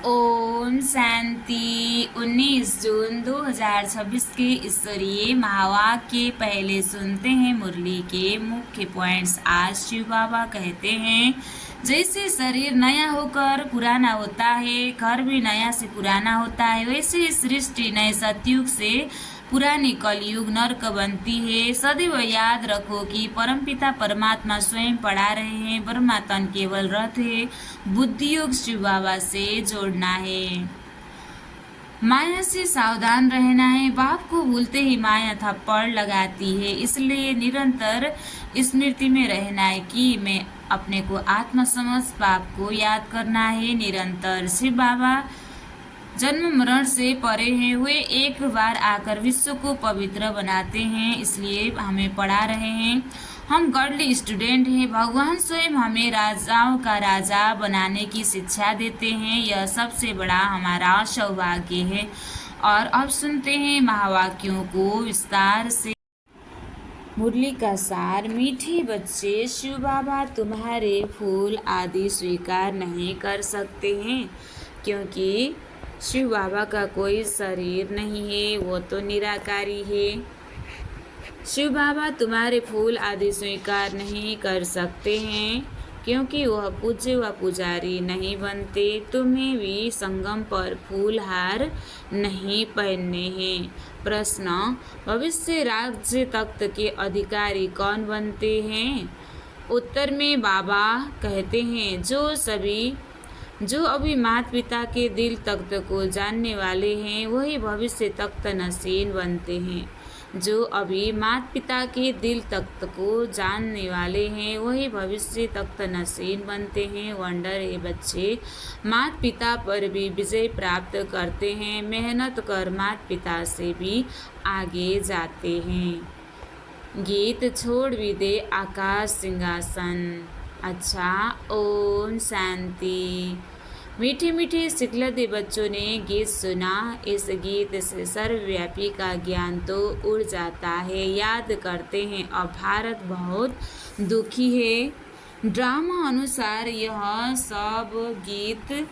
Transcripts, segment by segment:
ओम शांति। 19 जून 2026 के ईश्वरीय महावाक्य के पहले सुनते हैं मुरली के मुख्य पॉइंट्स। आज शिव बाबा कहते हैं, जैसे शरीर नया होकर पुराना होता है, घर भी नया से पुराना होता है, वैसे सृष्टि नए सतयुग से पुरानी कलयुग नरक बनती है। सदैव याद रखो कि परमपिता परमात्मा स्वयं पढ़ा रहे हैं, ब्रह्मा तन केवल रथ है। बुद्धि योग शिव बाबा से जोड़ना है, माया से सावधान रहना है। बाप को भूलते ही माया थप्पड़ लगाती है, इसलिए निरंतर स्मृति में रहना है कि मैं अपने को आत्मा समझ बाप को याद करना है निरंतर। शिव बाबा जन्म मरण से परे हैं, वे एक बार आकर विश्व को पवित्र बनाते हैं, इसलिए हमें पढ़ा रहे हैं। हम गर्ली स्टूडेंट हैं। भगवान स्वयं हमें राजाओं का राजा बनाने की शिक्षा देते हैं, यह सबसे बड़ा हमारा सौभाग्य है। और अब सुनते हैं महावाक्यों को विस्तार से। मुरली का सार। मीठे बच्चे, शिव बाबा तुम्हारे फूल आदि स्वीकार नहीं कर सकते हैं, क्योंकि शिव बाबा का कोई शरीर नहीं है, वो तो निराकारी है। शिव बाबा तुम्हारे फूल आदि स्वीकार नहीं कर सकते हैं, क्योंकि वह पूज्य व पुजारी नहीं बनते। तुम्हें भी संगम पर फूल हार नहीं पहनने हैं। प्रश्न, भविष्य राज्य तख्त के अधिकारी कौन बनते हैं? उत्तर में बाबा कहते हैं, जो अभी माता पिता के दिल तख्त को जानने वाले हैं, वही भविष्य तख्त नसीन बनते हैं। जो अभी माता पिता के दिल तख्त को जानने वाले हैं, वही भविष्य तख्त नसीन बनते हैं। वंडर है बच्चे, माता पिता पर भी विजय प्राप्त करते हैं, मेहनत कर माता पिता से भी आगे जाते हैं। गीत छोड़ भी दे आकाश सिंहासन। अच्छा, ओम शांति। मीठे मीठे सिखलते बच्चों ने गीत सुना। इस गीत से सर्वव्यापी का ज्ञान तो उड़ जाता है। याद करते हैं, अब भारत बहुत दुखी है। ड्रामा अनुसार यह सब गीत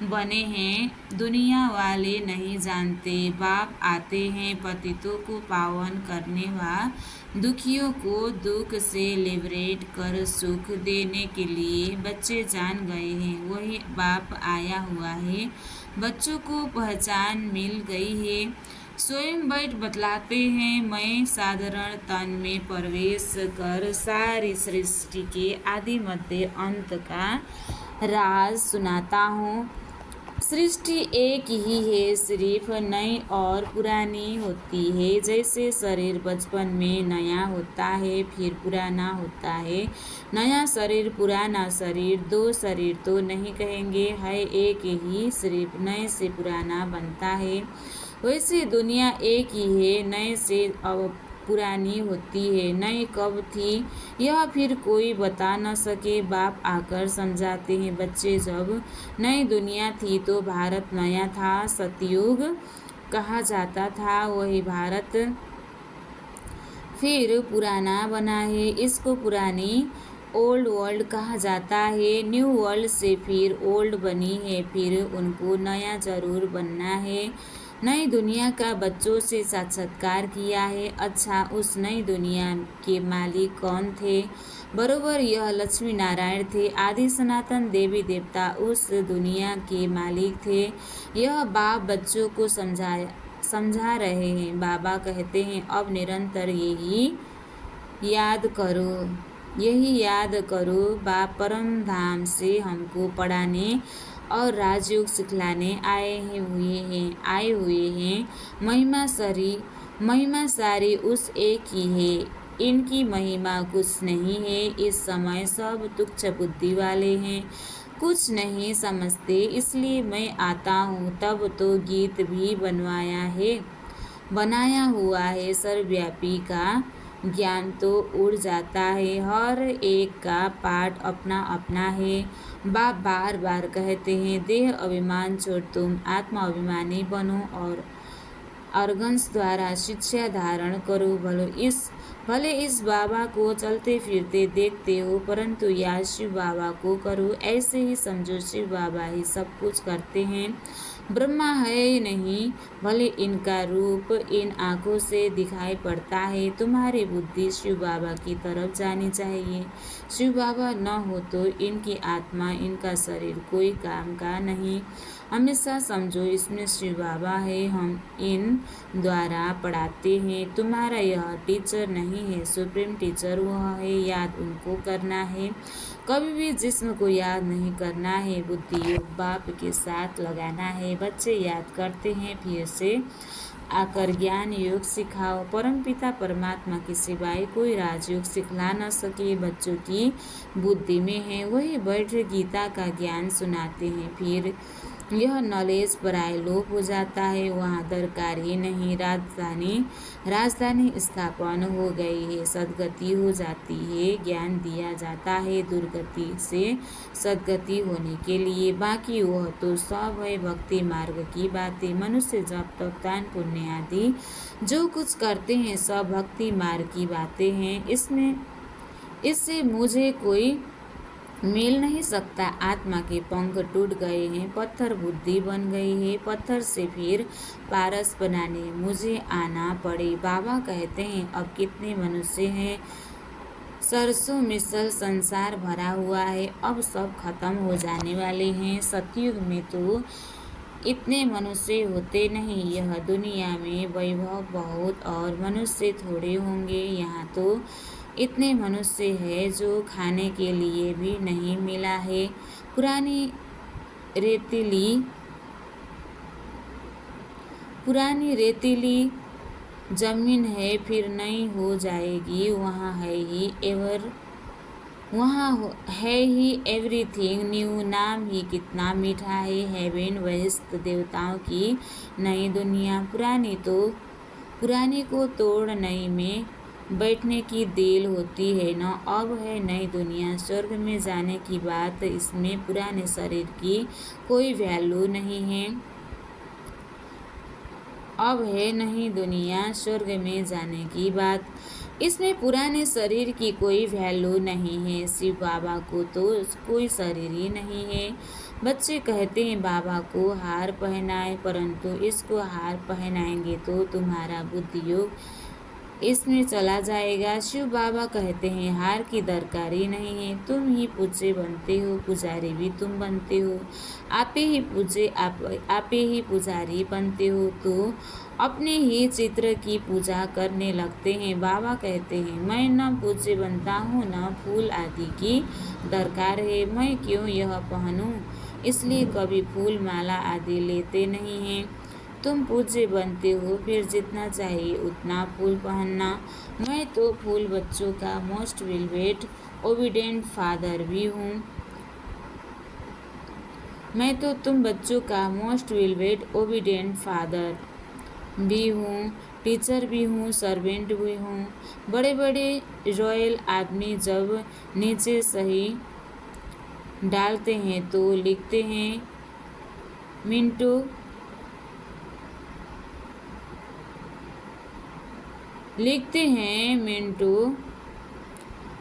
बने हैं, दुनिया वाले नहीं जानते। बाप आते हैं पतितों को पावन करने व दुखियों को दुख से लिबरेट कर सुख देने के लिए। बच्चे जान गए हैं, वही बाप आया हुआ है। बच्चों को पहचान मिल गई है। स्वयं बैठ बतलाते हैं, मैं साधारण तन में प्रवेश कर सारी सृष्टि के आदि मध्य अंत का राज सुनाता हूँ। सृष्टि एक ही है, सिर्फ नई और पुरानी होती है। जैसे शरीर बचपन में नया होता है, फिर पुराना होता है। नया शरीर पुराना शरीर, दो शरीर तो नहीं कहेंगे, है एक ही, सिर्फ नए से पुराना बनता है। वैसे दुनिया एक ही है, नए से अब पुरानी होती है। नई कब थी यह फिर कोई बता न सके, बाप आकर समझाते हैं। बच्चे, जब नई दुनिया थी तो भारत नया था, सतयुग कहा जाता था, वही भारत फिर पुराना बना है। इसको पुरानी ओल्ड वर्ल्ड कहा जाता है। न्यू वर्ल्ड से फिर ओल्ड बनी है, फिर उनको नया जरूर बनना है। नई दुनिया का बच्चों से साक्षात्कार किया है। अच्छा, उस नई दुनिया के मालिक कौन थे? बरोबर यह लक्ष्मी नारायण थे। आदि सनातन देवी देवता उस दुनिया के मालिक थे। यह बाप बच्चों को समझा रहे हैं। बाबा कहते हैं, अब निरंतर यही याद करो। बाप परम धाम से हमको पढ़ाने और राजयोग सिखलाने आए हुए हैं। महिमा सारी उस एक ही है, इनकी महिमा कुछ नहीं है। इस समय सब तुच्छ बुद्धि वाले हैं, कुछ नहीं समझते, इसलिए मैं आता हूँ। तब तो गीत भी बनाया हुआ है। सर्वव्यापी का ज्ञान तो उड़ जाता है, हर एक का पाठ अपना अपना है। बाप बार बार कहते हैं, देह अभिमान छोड़ तुम आत्मा अभिमानी बनो और अर्गन्स द्वारा शिक्षा धारण करो। भले इस बाबा को चलते फिरते देखते हो, परंतु याद शिव बाबा को करो। ऐसे ही समझो शिव बाबा ही सब कुछ करते हैं, ब्रह्मा है नहीं। भले इनका रूप इन आँखों से दिखाई पड़ता है, तुम्हारी बुद्धि शिव बाबा की तरफ जानी चाहिए। शिव बाबा न हो तो इनकी आत्मा, इनका शरीर कोई काम का नहीं। हमेशा समझो इसमें शिव बाबा है, हम इन द्वारा पढ़ाते हैं। तुम्हारा यह टीचर नहीं है, सुप्रीम टीचर वह है, याद उनको करना है। कभी भी जिस्म को याद नहीं करना है, बुद्धि योग बाप के साथ लगाना है। बच्चे याद करते हैं, फिर से आकर ज्ञान योग सिखाओ। परमपिता परमात्मा के सिवाय कोई राजयोग सिखला न सके, बच्चों की बुद्धि में है, वही बैठ गीता का ज्ञान सुनाते हैं। फिर यह नॉलेज पराये लोप हो जाता है, वहाँ दरकार ही नहीं। राजधानी स्थापन हो गई है, सदगति हो जाती है, ज्ञान दिया जाता है दुर्गति से सदगति होने के लिए। बाकी वह तो सब है भक्ति मार्ग की बातें। मनुष्य जब तप दान पुण्य आदि जो कुछ करते हैं सब भक्ति मार्ग की बातें हैं। इससे मुझे कोई मिल नहीं सकता। आत्मा के पंख टूट गए हैं, पत्थर बुद्धि बन गई है, पत्थर से फिर पारस बनाने मुझे आना पड़े। बाबा कहते हैं अब कितने मनुष्य हैं, सरसों मिसल संसार भरा हुआ है, अब सब खत्म हो जाने वाले हैं। सतयुग में तो इतने मनुष्य होते नहीं, यह दुनिया में वैभव बहुत और मनुष्य थोड़े होंगे। यहाँ तो इतने मनुष्य है जो खाने के लिए भी नहीं मिला है। पुरानी रेतीली जमीन है, फिर नई हो जाएगी। वहाँ है ही एवरीथिंग न्यू। नाम ही कितना मीठा है, हेवन वहिष्ठ देवताओं की नई दुनिया। पुरानी को तोड़ नई में बैठने की देल होती है न। अब है नई दुनिया, स्वर्ग में जाने की बात, इसमें पुराने शरीर की कोई वैल्यू नहीं है। अब है नई दुनिया, स्वर्ग में जाने की बात, इसमें पुराने शरीर की कोई वैल्यू नहीं है। शिव बाबा को तो कोई शरीर ही नहीं है। बच्चे कहते हैं बाबा को हार पहनाए, परंतु इसको हार पहनाएंगे तो तुम्हारा बुद्धि योग इसमें चला जाएगा। शिव बाबा कहते हैं हार की दरकारी नहीं है, तुम ही पूज्य बनते हो, पुजारी भी तुम बनते हो। आपे ही पूज्य आपे ही पुजारी बनते हो तो अपने ही चित्र की पूजा करने लगते हैं। बाबा कहते हैं मैं न पूज्य बनता हूँ न फूल आदि की दरकार है, मैं क्यों यह पहनूं, इसलिए कभी फूल माला आदि लेते नहीं हैं। तुम पूज्य बनते हो, फिर जितना चाहिए उतना फूल पहनना। मैं तो फूल बच्चों का मोस्ट वेलवेट ओबीडेंट फादर भी हूँ। मैं तो तुम बच्चों का मोस्ट वेलवेट ओबीडेंट फादर भी हूँ, टीचर भी हूँ, सर्वेंट भी हूँ। बड़े बड़े रॉयल आदमी जब नीचे सही डालते हैं तो लिखते हैं मिंटो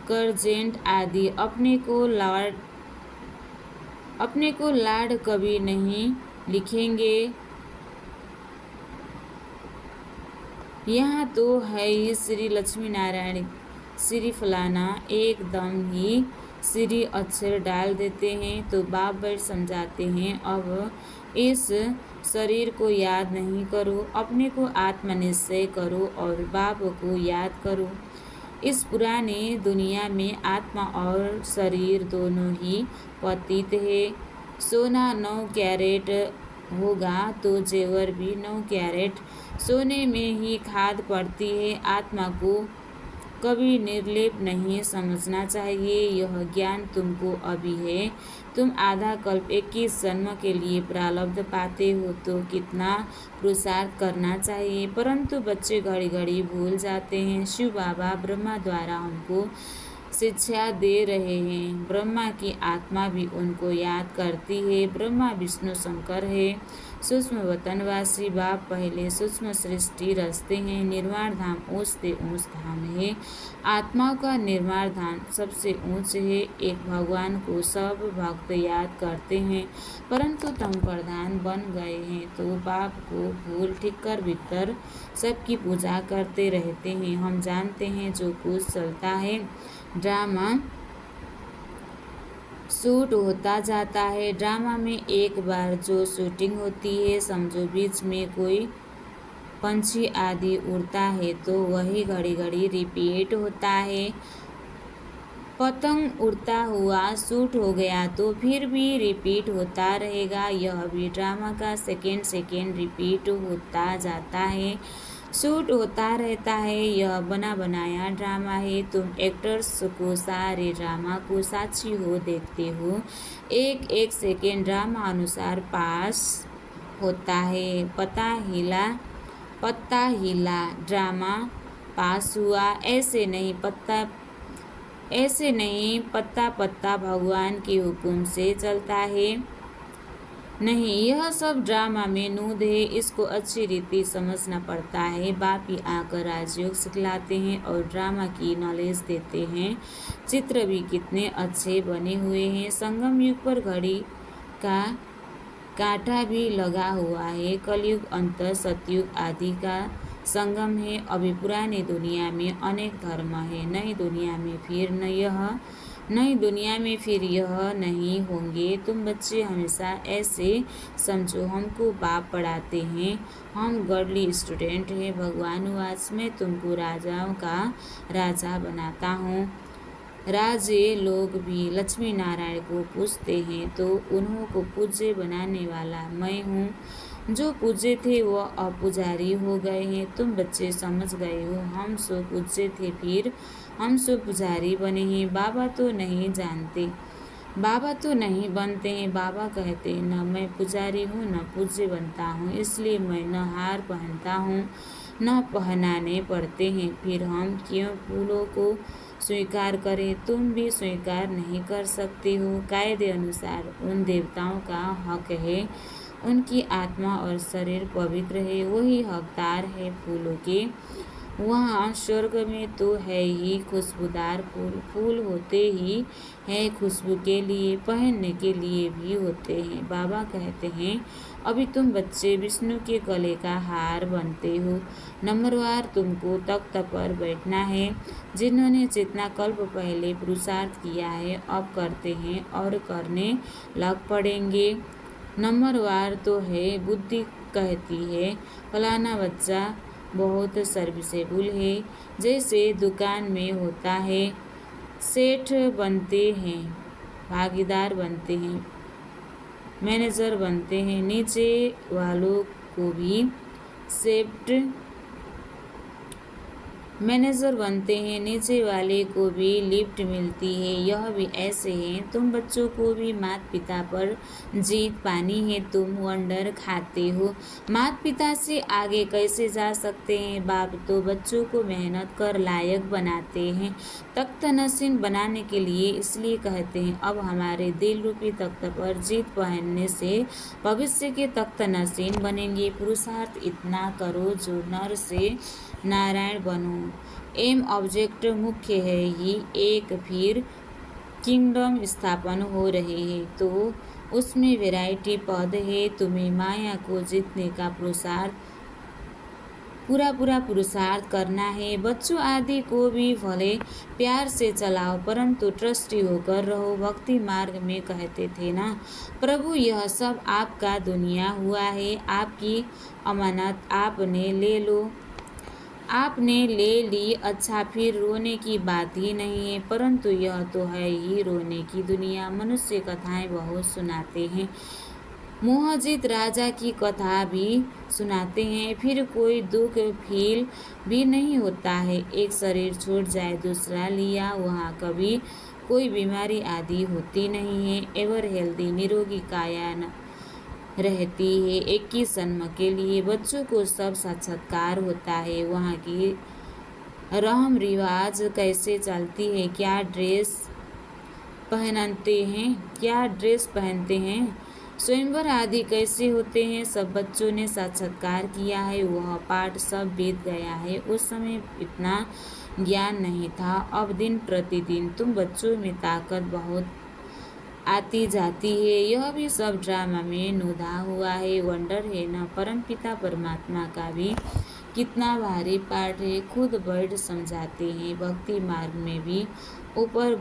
करजेंट आदि। अपने को लाड कभी नहीं लिखेंगे। यहाँ तो है ही श्री लक्ष्मी नारायण, श्री फलाना, एकदम ही श्री अक्षर डाल देते हैं तो बाप बैठ समझाते हैं अब इस शरीर को याद नहीं करो, अपने को आत्मनिश्चय करो और बाप को याद करो। इस पुरानी दुनिया में आत्मा और शरीर दोनों ही पतित है। सोना 9 कैरेट होगा तो जेवर भी 9 कैरेट सोने में ही खाद पड़ती है। आत्मा को कभी निर्लेप नहीं समझना चाहिए, यह ज्ञान तुमको अभी है। तुम आधा कल्प 21 जन्म के लिए प्रारब्ध पाते हो तो कितना पुरुषार्थ करना चाहिए, परंतु बच्चे घड़ी घड़ी भूल जाते हैं। शिव बाबा ब्रह्मा द्वारा हमको शिक्षा दे रहे हैं। ब्रह्मा की आत्मा भी उनको याद करती है। ब्रह्मा विष्णु शंकर है। सूक्ष्म वतनवासी बाप पहले सूक्ष्म सृष्टि रचते हैं। निर्वाण धाम ऊंच से ऊंच धाम है। आत्माओं का निर्वाण धाम सबसे ऊंच है। एक भगवान को सब भक्त याद करते हैं, परंतु तुम प्रधान बन गए हैं तो बाप को भूल ठीक कर भीतर सबकी पूजा करते रहते हैं। हम जानते हैं जो कुछ चलता है ड्रामा शूट होता जाता है। ड्रामा में एक बार जो शूटिंग होती है, समझो बीच में कोई पंछी आदि उड़ता है तो वही घड़ी घड़ी रिपीट होता है। पतंग उड़ता हुआ शूट हो गया तो फिर भी रिपीट होता रहेगा। यह भी ड्रामा का सेकेंड सेकेंड रिपीट होता जाता है, शूट होता रहता है। यह बना बनाया ड्रामा है। तुम एक्टर्स को सारे ड्रामा को साक्षी हो, देखते हो। एक एक सेकेंड ड्रामा अनुसार पास होता है। पत्ता हिला ड्रामा पास हुआ। ऐसे नहीं पत्ता पत्ता भगवान के हुक्म से चलता है। नहीं, यह सब ड्रामा में नूद है। इसको अच्छी रीति समझना पड़ता है। बाप ही आकर राजयोग सिखलाते हैं और ड्रामा की नॉलेज देते हैं। चित्र भी कितने अच्छे बने हुए हैं। संगम युग पर घड़ी का कांटा भी लगा हुआ है। कलयुग, अंत, सतयुग आदि का संगम है। अभी पुरानी दुनिया में अनेक धर्म है। नई दुनिया में फिर यह नहीं होंगे। तुम बच्चे हमेशा ऐसे समझो हमको बाप पढ़ाते हैं, हम गॉडली स्टूडेंट हैं। भगवान वाच में तुमको राजाओं का राजा बनाता हूँ। राजे लोग भी लक्ष्मी नारायण को पूजते हैं तो उन्हों को पूज्य बनाने वाला मैं हूँ। जो पूज्य थे वो अब पुजारी हो गए हैं। तुम बच्चे समझ गए हो। हम सो पूज्य थे, फिर हम सो पुजारी बने हैं। बाबा तो नहीं बनते हैं। बाबा कहते हैं न मैं पुजारी हूँ न पूज्य बनता हूँ, इसलिए मैं न हार पहनता हूँ न पहनाने पड़ते हैं। फिर हम क्यों फूलों को स्वीकार करें? तुम भी स्वीकार नहीं कर सकते हो। कायदे अनुसार उन देवताओं का हक है, उनकी आत्मा और शरीर पवित्र है, वही हकदार है फूलों के। वहाँ स्वर्ग में तो है ही खुशबूदार फूल होते ही है, खुशबू के लिए, पहनने के लिए भी होते हैं। बाबा कहते हैं अभी तुम बच्चे विष्णु के गले का हार बनते हो। नंबरवार तुमको तख्त पर बैठना है। जिन्होंने जितना कल्प पहले पुरुषार्थ किया है अब करते हैं और करने लग पड़ेंगे। नंबरवार तो है। बुद्धि कहती है फलाना बच्चा बहुत सर्विसेबल है। जैसे दुकान में होता है, सेठ बनते हैं, भागीदार बनते हैं, मैनेजर बनते हैं, नीचे वालों को भी सेफ्ट मैनेजर बनते हैं, नीचे वाले को भी लिफ्ट मिलती है। यह भी ऐसे है। तुम बच्चों को भी माता पिता पर जीत पानी है। तुम वंडर खाते हो, माता पिता से आगे कैसे जा सकते हैं? बाप तो बच्चों को मेहनत कर लायक बनाते हैं तख्त नशीन बनाने के लिए, इसलिए कहते हैं अब हमारे दिल रूपी तख्त पर जीत पहनने से भविष्य के तख्त नशीन बनेंगे। पुरुषार्थ इतना करो जो नर से नारायण बनो। एम ऑब्जेक्ट मुख्य है ही एक, फिर किंगडम स्थापन हो रहे हैं तो उसमें वैरायटी पद है। तुम्हें माया को जीतने का पूरा पुरुषार्थ करना है। बच्चों आदि को भी भले प्यार से चलाओ परंतु ट्रस्टी होकर रहो। भक्ति मार्ग में कहते थे ना प्रभु यह सब आपका दुनिया हुआ है, आपकी अमानत आपने ले लो। आपने ले ली, अच्छा फिर रोने की बात ही नहीं है, परंतु यह तो है ही रोने की दुनिया। मनुष्य कथाएं बहुत सुनाते हैं, मोहजित राजा की कथा भी सुनाते हैं, फिर कोई दुख फील भी नहीं होता है। एक शरीर छूट जाए दूसरा लिया, वहाँ कभी कोई बीमारी आदि होती नहीं है। एवर हेल्दी निरोगी काया रहती है। 21 जन्म के लिए बच्चों को सब साक्षात्कार होता है। वहाँ की रस्म रिवाज कैसे चलती है, क्या ड्रेस पहनते हैं, स्वयंवर आदि कैसे होते हैं। सब बच्चों ने साक्षात्कार किया है, वह पाठ सब बीत गया है। उस समय इतना ज्ञान नहीं था, अब दिन प्रतिदिन तुम बच्चों में ताकत बहुत आती जाती है। यह भी सब ड्रामा में नुदा हुआ है। वंडर है न, परमपिता परमात्मा का भी कितना भारी पाठ है। खुद बैठ समझाते हैं, भक्ति मार्ग में भी ऊपर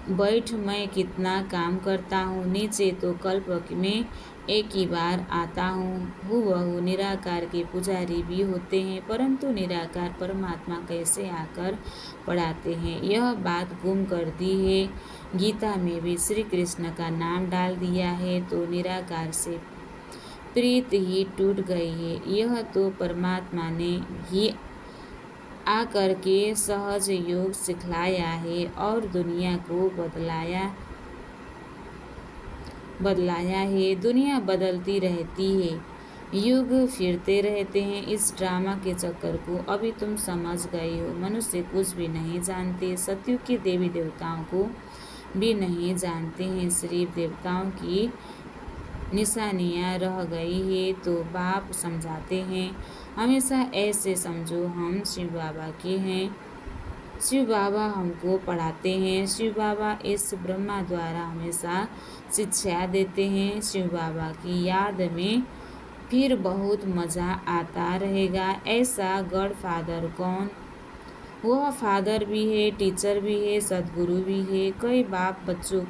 बैठ मैं कितना काम करता हूँ, नीचे तो कल्प में एक ही बार आता हूँ। हुबहू निराकार के पुजारी भी होते हैं, परंतु निराकार परमात्मा कैसे आकर पढ़ाते हैं, यह बात गुम कर दी है। गीता में भी श्री कृष्ण का नाम डाल दिया है तो निराकार से प्रीत ही टूट गई है। यह तो परमात्मा ने ही आकर के सहज योग सिखलाया है और दुनिया को बदलाया है। दुनिया बदलती रहती है, युग फिरते रहते हैं। इस ड्रामा के चक्कर को अभी तुम समझ गए हो। मनुष्य कुछ भी नहीं जानते, सतयुग के देवी देवताओं को भी नहीं जानते हैं, सिर्फ देवताओं की निशानियाँ रह गई है। तो बाप समझाते हैं, हमेशा ऐसे समझो हम शिव बाबा के हैं, शिव बाबा हमको पढ़ाते हैं, शिव बाबा इस ब्रह्मा द्वारा हमेशा शिक्षा देते हैं। शिव बाबा की याद में फिर बहुत मज़ा आता रहेगा। ऐसा गॉड फादर कौन? वह फादर भी है, टीचर भी है, सदगुरु भी है। कई बाप बच्चों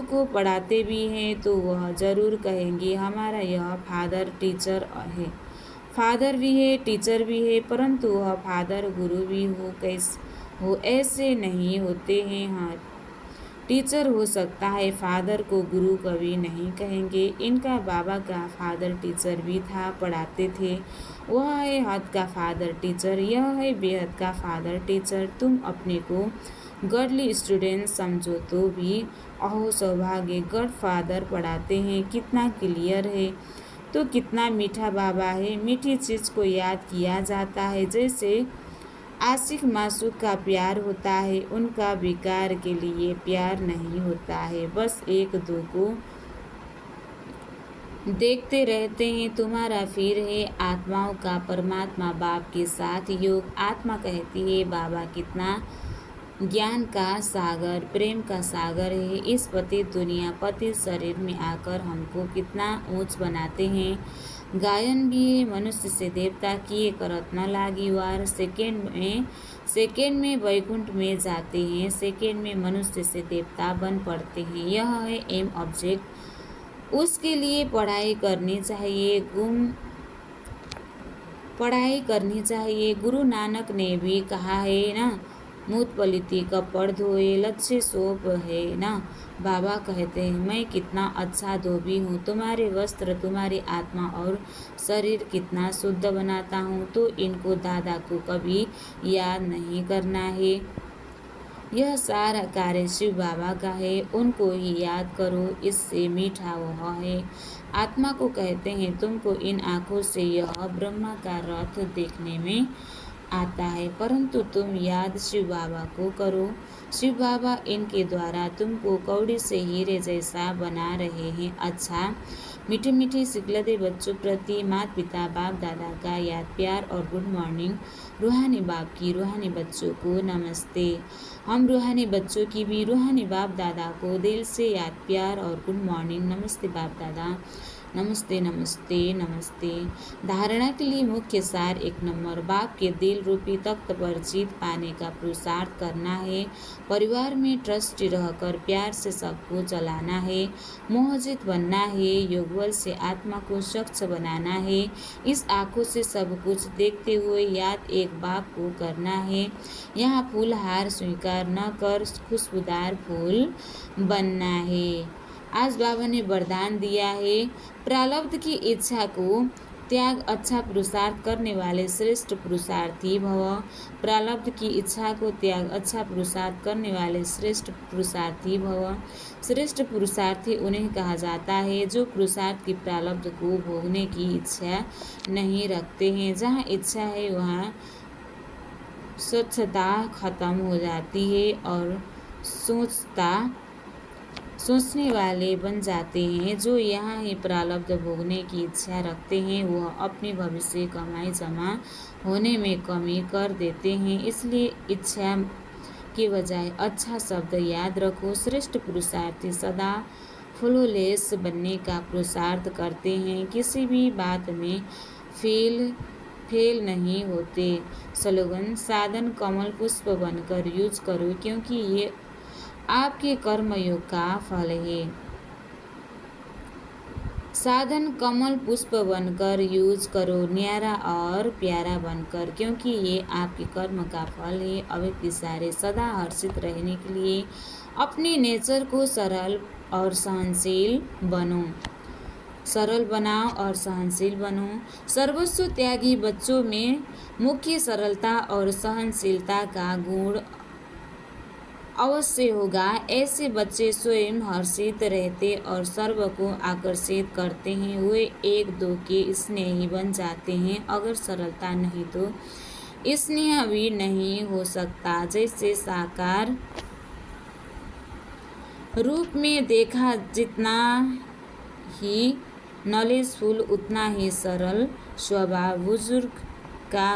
को पढ़ाते भी हैं तो वह ज़रूर कहेंगे हमारा यह फादर टीचर है। फादर भी है, टीचर भी है, परंतु वह फादर गुरु भी हो ऐसे नहीं होते हैं। हाँ, टीचर हो सकता है, फादर को गुरु कभी नहीं कहेंगे। इनका बाबा का फादर टीचर भी था, पढ़ाते थे। वह है हद का फादर टीचर, यह है बेहद का फादर टीचर। तुम अपने को गॉडली स्टूडेंट समझो तो भी अहो सौभाग्य, गॉड फादर पढ़ाते हैं। कितना क्लियर है, तो कितना मीठा बाबा है। मीठी चीज़ को याद किया जाता है, जैसे आशिक मासूक का प्यार होता है, उनका विकार के लिए प्यार नहीं होता है, बस एक दो को देखते रहते हैं। तुम्हारा फिर है आत्माओं का परमात्मा बाप के साथ योग। आत्मा कहती है बाबा कितना ज्ञान का सागर, प्रेम का सागर है। इस पतित दुनिया पतित शरीर में आकर हमको कितना ऊंच बनाते हैं। गायन भी है, मनुष्य से देवता किए करत न लागी वार। सेकेंड में वैकुंठ में जाते हैं, सेकेंड में मनुष्य से देवता बन पड़ते हैं। यह है एम ऑब्जेक्ट। उसके लिए पढ़ाई करनी चाहिए। गुरु नानक ने भी कहा है ना, मूत पलिती कपड़ धोए, लच्छे सोप है ना। बाबा कहते हैं मैं कितना अच्छा धोबी हूँ, तुम्हारे वस्त्र तुम्हारी आत्मा और शरीर कितना शुद्ध बनाता हूँ। तो इनको दादा को कभी याद नहीं करना है। यह सारा कार्य शिव बाबा का है, उनको ही याद करो, इससे मीठा वह है। आत्मा को कहते हैं तुमको इन आँखों से यह ब्रह्मा का रथ देखने में आता है, परंतु तुम याद शिव बाबा को करो। शिव बाबा इनके द्वारा तुमको कौड़ी से हीरे जैसा बना रहे हैं। अच्छा, मीठे मीठे सिखलते बच्चों प्रति माता पिता बाप दादा का याद प्यार और गुड मॉर्निंग। रूहानी बाप की रूहानी बच्चों को नमस्ते। हम रूहानी बच्चों की भी रूहानी बाप दादा को दिल से याद प्यार और गुड मॉर्निंग। नमस्ते बाप दादा, नमस्ते नमस्ते नमस्ते। धारणा के लिए मुख्य सार 1 नंबर, बाप के दिल रूपी तख्त पर जीत पाने का पुरुषार्थ करना है। परिवार में ट्रस्टी रहकर प्यार से सबको चलाना है। मोहजित बनना है, योगबल से आत्मा को स्वच्छ बनाना है। इस आँखों से सब कुछ देखते हुए याद एक बाप को करना है। यहाँ फूल हार स्वीकार न कर खुशबूदार फूल बनना है। आज बाबा ने वरदान दिया है, प्रारब्ध की इच्छा को त्याग अच्छा पुरुषार्थ करने वाले श्रेष्ठ पुरुषार्थी भव। प्रारब्ध की इच्छा को त्याग अच्छा पुरुषार्थ करने वाले श्रेष्ठ पुरुषार्थी भव। श्रेष्ठ पुरुषार्थी उन्हें कहा जाता है जो पुरुषार्थ की प्रारब्ध को भोगने की इच्छा नहीं रखते हैं। जहाँ इच्छा है वहाँ स्वच्छता खत्म हो जाती है और सोचने वाले बन जाते हैं। जो यहाँ ही प्रारब्ध भोगने की इच्छा रखते हैं वह अपनी भविष्य कमाई जमा होने में कमी कर देते हैं। इसलिए इच्छा के बजाय अच्छा शब्द याद रखो। श्रेष्ठ पुरुषार्थी सदा फुललेस बनने का पुरुषार्थ करते हैं, किसी भी बात में फेल नहीं होते। स्लोगन: साधन कमल पुष्प बनकर यूज करो क्योंकि ये आपके कर्मयोग का फल है। साधन कमल पुष्प बनकर यूज करो, न्यारा और प्यारा बनकर, क्योंकि ये आपके कर्म का फल है। अवैध इशारे: सदा हर्षित रहने के लिए अपने नेचर को सरल और सहनशील बनो। सरल बनाओ और सहनशील बनो। सर्वस्व त्यागी बच्चों में मुख्य सरलता और सहनशीलता का गुण अवश्य होगा। ऐसे बच्चे स्वयं हर्षित रहते और सर्व को आकर्षित करते हैं। वे एक दो के स्नेही बन जाते हैं। अगर सरलता नहीं तो स्नेह भी नहीं हो सकता। जैसे साकार रूप में देखा जितना ही नॉलेजफुल उतना ही सरल स्वभाव।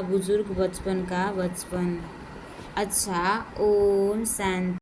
बुजुर्ग बचपन का बचपन। अच्छा, ओम शांति।